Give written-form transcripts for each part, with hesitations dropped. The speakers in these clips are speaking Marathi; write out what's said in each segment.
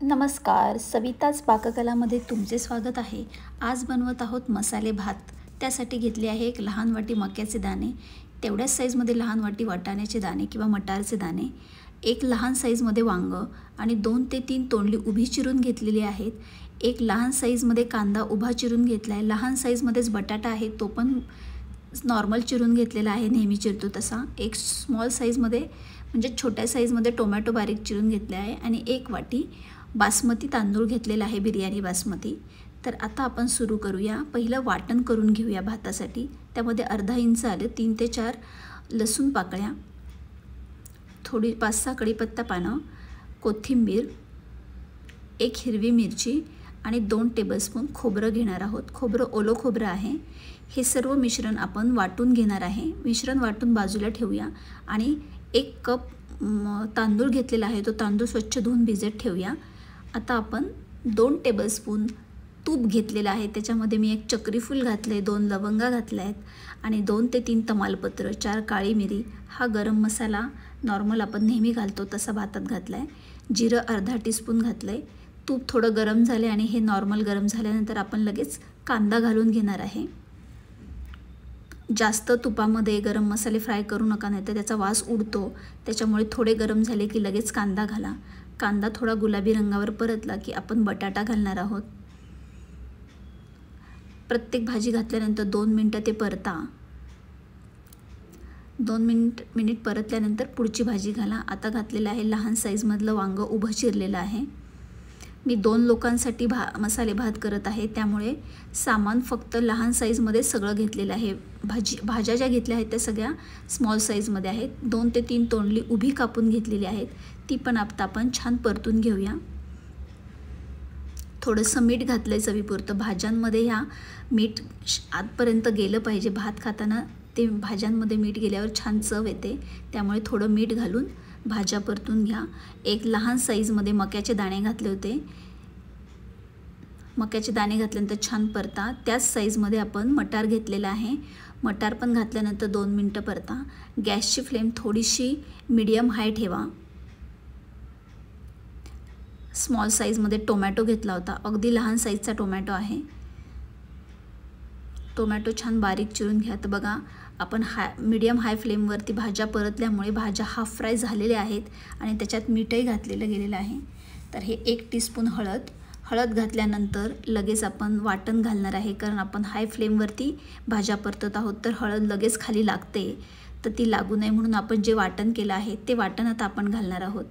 नमस्कार, सविताच पाककलामध्ये तुमचे स्वागत आहे। आज बनवत आहोत मसाले भात। त्यासाठी घेतले आहे एक लहान वाटी मक्याचे दाणे, तेवढ्याच साईजमध्ये लहान वाटी वाटाण्याचे दाणे किंवा मटारचे दाणे, एक लहान साईजमध्ये वांग आणि 2 ते 3 तोंडली उभी चिरून घेतलेली आहेत। एक लहान साईजमध्ये कांदा उभा चिरून घेतला आहे। लहान साईजमध्येच बटाटा आहे, तो पण नॉर्मल चिरून घेतलेला आहे, नेहमी चिरतो तसा। एक स्मॉल साईजमध्ये म्हणजे छोट्या साईजमध्ये टोमॅटो बारीक चिरून घेतले आहे आणि एक वाटी बासमती तांदूळ घेतलेला आहे, बिर्याणी बासमती। तर आता आपण सुरू करूया। पहिलं वाटण करून घेऊया भातासाठी। त्यामध्ये अर्धा इंच आले, 3 ते 4 लसूण पाकळ्या, थोडी 5-6 कढीपत्ता पानं, कोथिंबीर, एक हिरवी मिरची आणि 2 टेबलस्पून खोबरं घेणार आहोत। खोबरं ओलं खोबरं आहे। हे सर्व मिश्रण आपण वाटून घेणार आहे। मिश्रण वाटून बाजूला ठेवूया आणि 1 कप तांदूळ घेतलेला आहे, तो तांदूळ स्वच्छ धुवून भिजत ठेवूया। आता आपण 2 टेबलस्पून तूप घेतलेला आहे, त्याच्यामध्ये मी एक चक्रीफूल घातले, 2 लवंगा घातल्या आहेत आणि 2 ते 3 तमालपत्र, 4 काळी मिरी, हा गरम मसाला नॉर्मल आपण नेहमी घालतो तसा भातात घातला आहे। जिरं अर्धा टीस्पून घातलं आहे। तूप थोडं गरम झाले आणि हे नॉर्मल गरम झाल्यानंतर आपण लगेच कांदा घालून घेणार आहे। जास्त तुपामध्ये गरम मसाले फ्राय करू नका, नाही तर त्याचा वास उडतो। त्याच्यामुळे थोडे गरम झाले की लगेच कांदा घाला। कांदा थोडा गुलाबी रंगावर परतला की आपण बटाटा घालणार आहोत। प्रत्येक भाजी घातल्यानंतर 2 मिनिटं ते परता। 2 मिनिट परतल्यानंतर पुढची भाजी घाला। आता घातलेलं आहे लहान साईजमधलं वांग उभं चिरलेलं आहे। मी 2 लोकांसाठी मसाले भात करत आहे, त्यामुळे सामान फक्त लहान साईजमध्ये सगळं घेतलेलं आहे। भाज्या ज्या घेतल्या आहेत त्या सगळ्या स्मॉल साईजमध्ये आहेत। 2 ते 3 तोंडली उभी कापून घेतलेली आहेत, ती पण आता आपण छान परतून घेऊया। थोडंसं मीठ घातलं आहे चवीपुरतं। भाज्यांमध्ये ह्या मीठ आतपर्यंत गेलं पाहिजे। भात खाताना ते भाज्यांमध्ये मीठ गेल्यावर छान चव येते, त्यामुळे थोडं मीठ घालून भाज्या परतून घ्या। एक लहान साईजमध्ये मक्याचे दाणे घातले होते। मक्याचे दाणे घातल्यानंतर छान परता। त्याच साईजमध्ये आपण मटार घेतलेला आहे, मटार पण घातल्यानंतर 2 मिनिटं परता। गॅसची फ्लेम थोडीशी मीडियम हाय ठेवा। स्मॉल साईजमध्ये टोमॅटो घेतला होता, अगदी लहान साईजचा टोमॅटो आहे। टोमॅटो छान बारीक चिरून घ्या। तर बघा, आपण मीडियम हाय फ्लेमवरती भाज्या परतल्यामुळे भाज्या हाफ फ्राय झालेल्या आहेत आणि त्याच्यात मीठही घातलेलं गेलेलं आहे। तर हे 1 टीस्पून हळद घातल्यानंतर लगेच आपण वाटण घालणार आहे, कारण आपण हाय फ्लेमवरती भाज्या परतत आहोत, तर हळद लगेच खाली लागते, तर ती लागू नये म्हणून आपण जे वाटण केलं आहे ते वाटण आता आपण घालणार आहोत।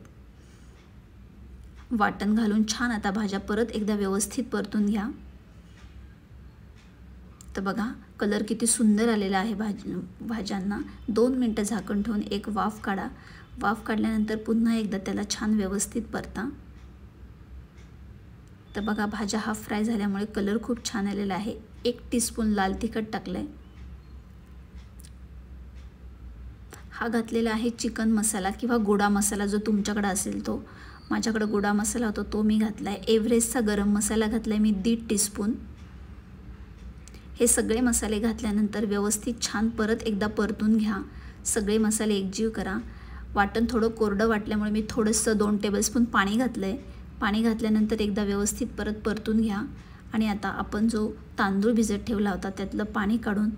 वाटण घालून छान आता भाज्या परत एकदा व्यवस्थित परतून घ्या। तर बघा, कलर किती सुंदर आलेला आहे भाज्यांना। 2 मिनिटं झाकण ठेवून एक वाफ काढा। वाफ काढल्यानंतर पुन्हा एकदा त्याला छान व्यवस्थित परता। तर बघा, भाज्या हाफ फ्राय झाल्यामुळे कलर खूप छान आलेला आहे। 1 टीस्पून लाल तिखट टाकलंय। हा घातलेला आहे चिकन मसाला किंवा गोडा मसाला, जो तुमच्याकडे असेल तो। माझ्याकडे गोडा मसाला होता, तो मी घातलाय। एव्हरेस्टचा गरम मसाला घातलाय मी 1.5 टीस्पून। हे सगळे मसाले घातल्यानंतर व्यवस्थित छान परत एकदा परतून घ्या। सगळे मसाले एकजीव करा। वाटण थोडं कोरडं वाटल्यामुळे मी थोडंसं 2 टेबलस्पून पाणी घातलंय। पाणी घातल्यानंतर एकदा व्यवस्थित परत परतून घ्या आणि आता आपण जो तांदूळ भिजत ठेवला होता त्यातलं पाणी काढून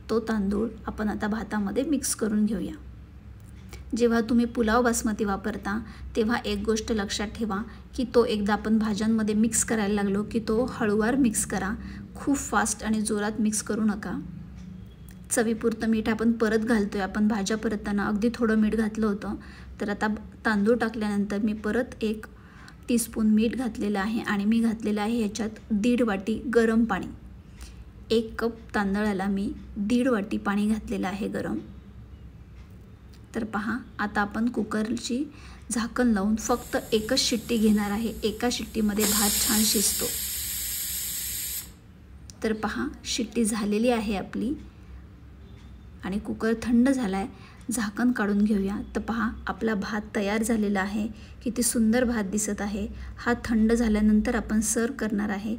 तो तांदूळ आपण आता भातामध्ये मिक्स करून घेऊया। जेव्हा तुम्ही पुलाव बासमती वापरता तेव्हा एक गोष्ट लक्षात ठेवा की तो एकदा आपण भाज्यांमध्ये मिक्स करायला लागलो की तो हळूवार मिक्स करा, खूप फास्ट आणि जोरात मिक्स करू नका। चवीपुरतं मीठ आपण परत घालतोय। आपण भाज्या परतताना अगदी थोडं मीठ घातलं होतं, तर आता तांदूळ टाकल्यानंतर मी परत 1 टीस्पून मीठ घातलेलं आहे आणि मी घातलेलं आहे याच्यात 1.5 वाटी गरम पाणी। 1 कप तांदळाला मी 1.5 वाटी पाणी घातलेलं आहे गरम। तर पहा, आता आपण कुकरची झाकण लावून फक्त एकच शिट्टी घेणार आहे। एका शिट्टीमध्ये भात छान शिजतो। तर पहा, शिट्टी झालेली आहे आपली आणि कुकर थंड झालाय। झाकण काढून घेऊया। तर पहा, आपला भात तयार झालेला आहे। किती सुंदर भात दिसत आहे। हा थंड झाल्यानंतर आपण सर्व करणार आहे।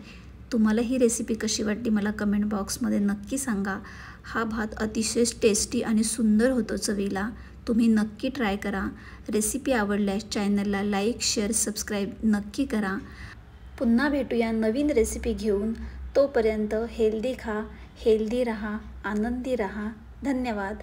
तुम्हाला ही रेसिपी कशी वाटली मला कमेंट बॉक्समध्ये नक्की सांगा। हा भात अतिशय टेस्टी आणि सुंदर होतो चवीला। तुम्ही नक्की ट्राय करा. रेसिपी आवडल्यास चॅनलला लाईक, शेअर, सबस्क्राईब नक्की करा. पुन्हा भेटूया नवीन रेसिपी घेऊन. तोपर्यंत हेल्दी खा, हेल्दी रहा, आनंदी रहा. धन्यवाद.